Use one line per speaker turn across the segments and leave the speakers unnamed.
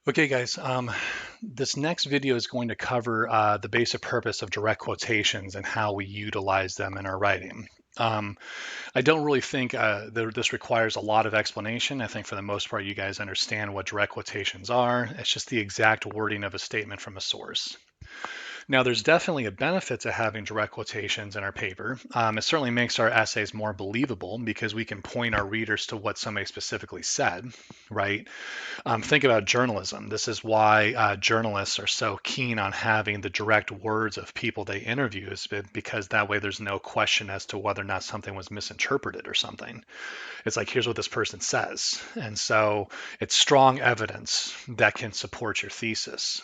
Okay, guys, this next video is going to cover the basic purpose of direct quotations and how we utilize them in our writing. Um, I don't really think this requires a lot of explanation. I think for the most part, you guys understand what direct quotations are. It's just the exact wording of a statement from a source. Now, there's definitely a benefit to having direct quotations in our paper. It certainly makes our essays more believable because we can point our readers to what somebody specifically said, right? Think about journalism. This is why journalists are so keen on having the direct words of people they interview, is because that way there's no question as to whether or not something was misinterpreted or something. It's like, here's what this person says. And so it's strong evidence that can support your thesis.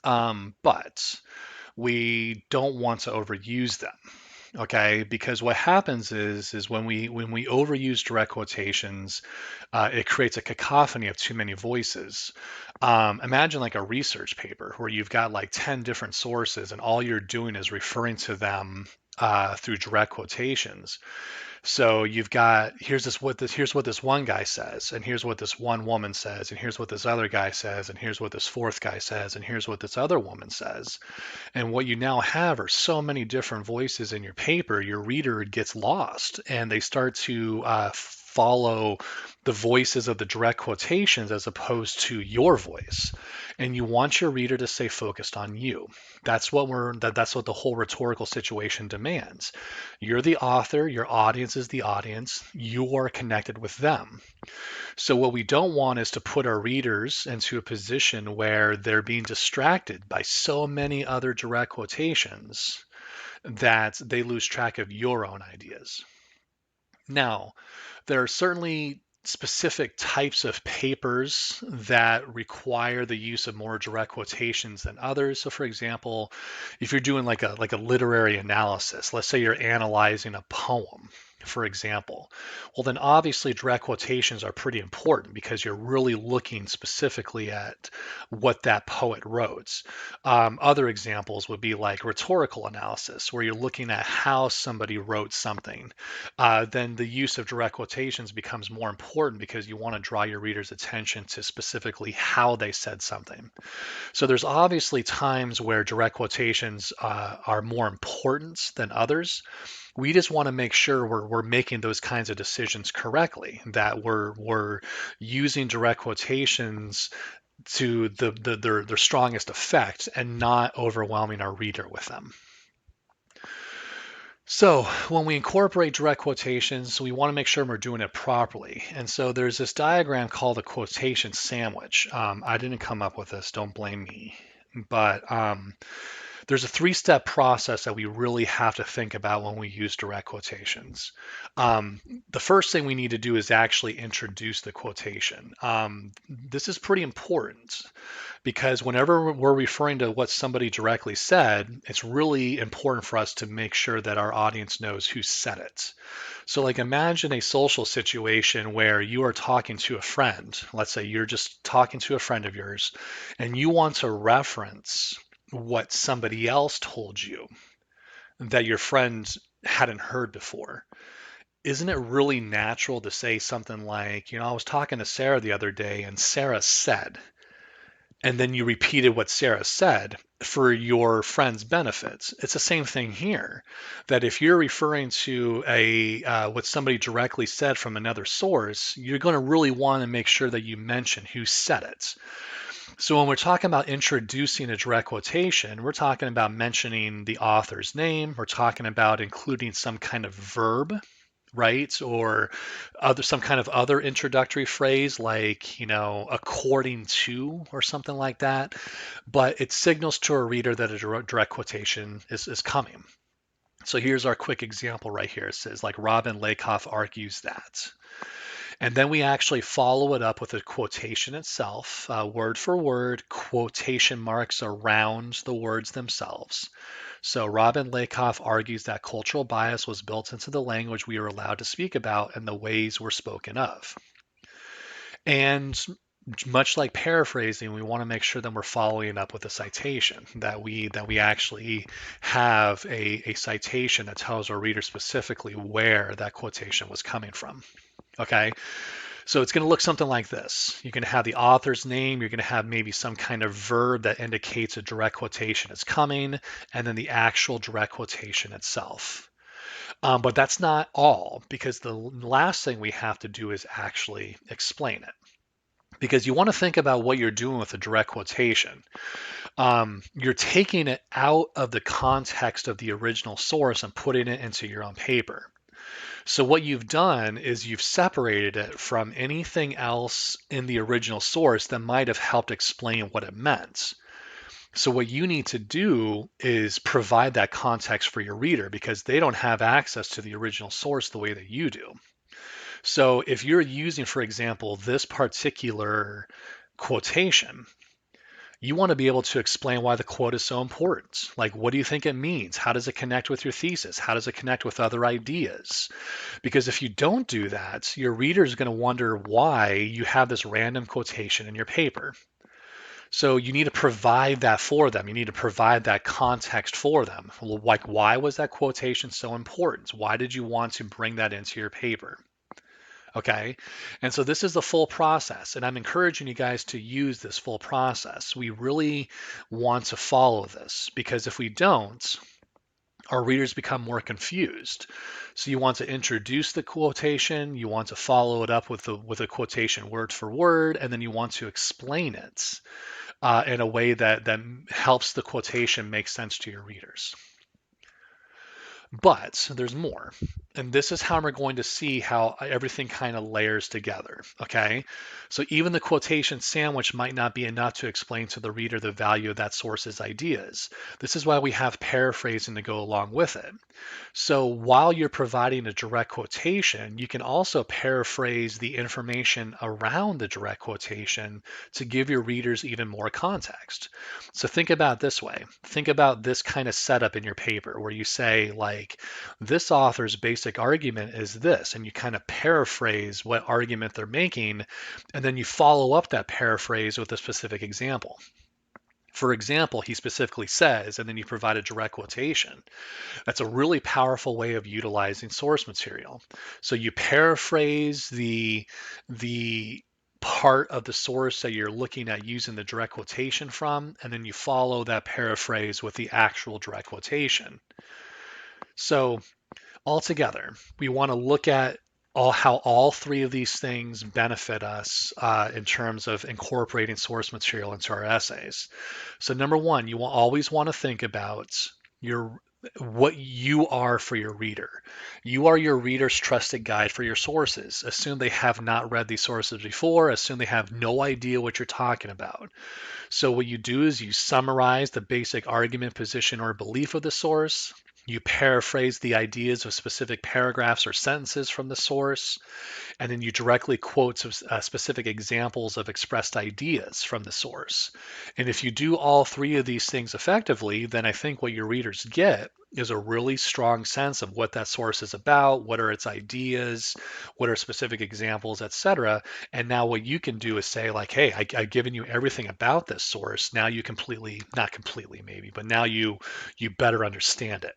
But we don't want to overuse them. Okay, because what happens is when we overuse direct quotations, it creates a cacophony of too many voices. Imagine like a research paper where you've got like 10 different sources and all you're doing is referring to them through direct quotations. So you've got here's what this one guy says, and here's what this one woman says, and here's what this other guy says, and here's what this fourth guy says, and here's what this other woman says. And what you now have are so many different voices in your paper, your reader gets lost and they start to follow the voices of the direct quotations as opposed to your voice. And you want your reader to stay focused on you. That's what the whole rhetorical situation demands. You're the author, your audience is the audience, you are connected with them. So what we don't want is to put our readers into a position where they're being distracted by so many other direct quotations that they lose track of your own ideas. Now, there are certainly specific types of papers that require the use of more direct quotations than others. So for example, if you're doing like a literary analysis, let's say you're analyzing a poem, for example, well then obviously direct quotations are pretty important because you're really looking specifically at what that poet wrote. Other examples would be like rhetorical analysis, where you're looking at how somebody wrote something. Then the use of direct quotations becomes more important because you want to draw your reader's attention to specifically how they said something. So there's obviously times where direct quotations are more important than others. We just want to make sure we're making those kinds of decisions correctly, that we're using direct quotations to their strongest effect and not overwhelming our reader with them. So when we incorporate direct quotations, we want to make sure we're doing it properly. And so there's this diagram called a quotation sandwich. I didn't come up with this, don't blame me. But there's a three-step process that we really have to think about when we use direct quotations. Um, the first thing we need to do is actually introduce the quotation. This is pretty important because whenever we're referring to what somebody directly said, it's really important for us to make sure that our audience knows who said it. So, like, imagine a social situation where you are talking to a friend. Let's say you're just talking to a friend of yours and you want to reference what somebody else told you that your friend hadn't heard before. Isn't it really natural to say something like, I was talking to Sarah the other day and Sarah said, and then you repeated what Sarah said for your friend's benefits. It's the same thing here. That if you're referring to a what somebody directly said from another source, you're going to really want to make sure that you mention who said it. So when we're talking about introducing a direct quotation, we're talking about mentioning the author's name. We're talking about including some kind of verb, right? Or some kind of other introductory phrase like, according to or something like that. But it signals to a reader that a direct quotation is coming. So here's our quick example right here. It says like Robin Lakoff argues that. And then we actually follow it up with a quotation itself, word for word, quotation marks around the words themselves. So Robin Lakoff argues that cultural bias was built into the language we are allowed to speak about and the ways we're spoken of. And much like paraphrasing, we want to make sure that we're following up with a citation, that we actually have a citation that tells our reader specifically where that quotation was coming from. Okay. So it's going to look something like this. You're going to have the author's name. You're going to have maybe some kind of verb that indicates a direct quotation is coming, and then the actual direct quotation itself. But that's not all, because the last thing we have to do is actually explain it. Because you want to think about what you're doing with a direct quotation. You're taking it out of the context of the original source and putting it into your own paper. So what you've done is you've separated it from anything else in the original source that might have helped explain what it meant. So what you need to do is provide that context for your reader because they don't have access to the original source the way that you do. So if you're using, for example, this particular quotation, you want to be able to explain why the quote is so important. Like, what do you think it means? How does it connect with your thesis? How does it connect with other ideas? Because if you don't do that, your reader is going to wonder why you have this random quotation in your paper. So you need to provide that for them. You need to provide that context for them. Like, why was that quotation so important? Why did you want to bring that into your paper? Okay. And so this is the full process. And I'm encouraging you guys to use this full process. We really want to follow this because if we don't, our readers become more confused. So you want to introduce the quotation, you want to follow it up with a quotation word for word, and then you want to explain it in a way that helps the quotation make sense to your readers. But there's more. And this is how we're going to see how everything kind of layers together. Okay. So even the quotation sandwich might not be enough to explain to the reader the value of that source's ideas. This is why we have paraphrasing to go along with it. So while you're providing a direct quotation, you can also paraphrase the information around the direct quotation to give your readers even more context. So think about it this way. Think about this kind of setup in your paper where you say, like, this author's basic argument is this, and you kind of paraphrase what argument they're making, and then you follow up that paraphrase with a specific example. For example, he specifically says, and then you provide a direct quotation. That's a really powerful way of utilizing source material. So you paraphrase the part of the source that you're looking at using the direct quotation from, and then you follow that paraphrase with the actual direct quotation. So altogether, we want to look at how all three of these things benefit us in terms of incorporating source material into our essays. So number one, you will always want to think about your what you are for your reader. You are your reader's trusted guide for your sources. Assume they have not read these sources before. Assume they have no idea what you're talking about. So what you do is you summarize the basic argument, position, or belief of the source. You paraphrase the ideas of specific paragraphs or sentences from the source, and then you directly quote some specific examples of expressed ideas from the source. And if you do all three of these things effectively, then I think what your readers get is a really strong sense of what that source is about, what are its ideas, what are specific examples, etc. And now what you can do is say like, hey, I've given you everything about this source. Now you completely, not completely maybe, but now you better understand it.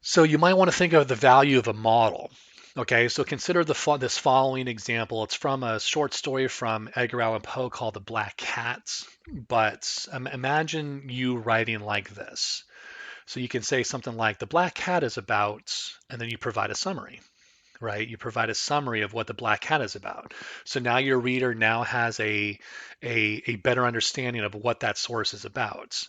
So you might want to think of the value of a model. Okay, so consider this following example. It's from a short story from Edgar Allan Poe called The Black Cat. But imagine you writing like this. So you can say something like, The Black Cat is about, and then you provide a summary, right? You provide a summary of what The Black Cat is about. So now your reader now has a better understanding of what that source is about.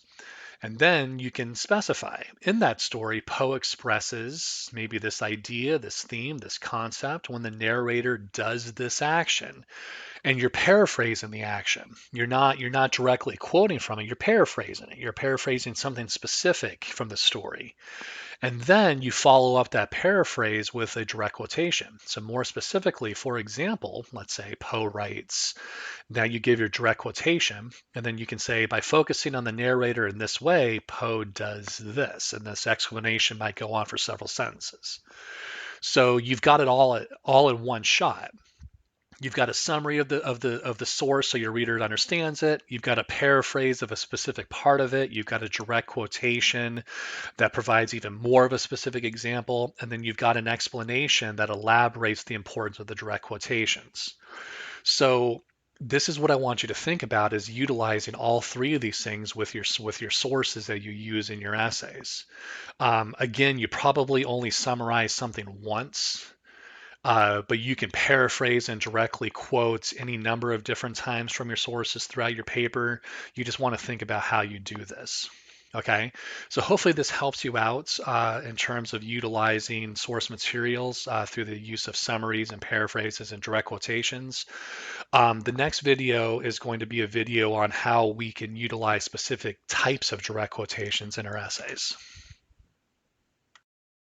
And then you can specify. In that story, Poe expresses maybe this idea, this theme, this concept when the narrator does this action. And you're paraphrasing the action. You're not directly quoting from it, you're paraphrasing it. You're paraphrasing something specific from the story. And then you follow up that paraphrase with a direct quotation. So more specifically, for example, let's say Poe writes, now you give your direct quotation, and then you can say, by focusing on the narrator in this way, Poe does this, and this explanation might go on for several sentences. So you've got it all in one shot. You've got a summary of the source so your reader understands it. You've got a paraphrase of a specific part of it. You've got a direct quotation that provides even more of a specific example, and then you've got an explanation that elaborates the importance of the direct quotations. So this is what I want you to think about, is utilizing all three of these things with your sources that you use in your essays. Again, you probably only summarize something once, but you can paraphrase and directly quote any number of different times from your sources throughout your paper. You just want to think about how you do this. Okay, so hopefully this helps you out in terms of utilizing source materials through the use of summaries and paraphrases and direct quotations. The next video is going to be a video on how we can utilize specific types of direct quotations in our essays.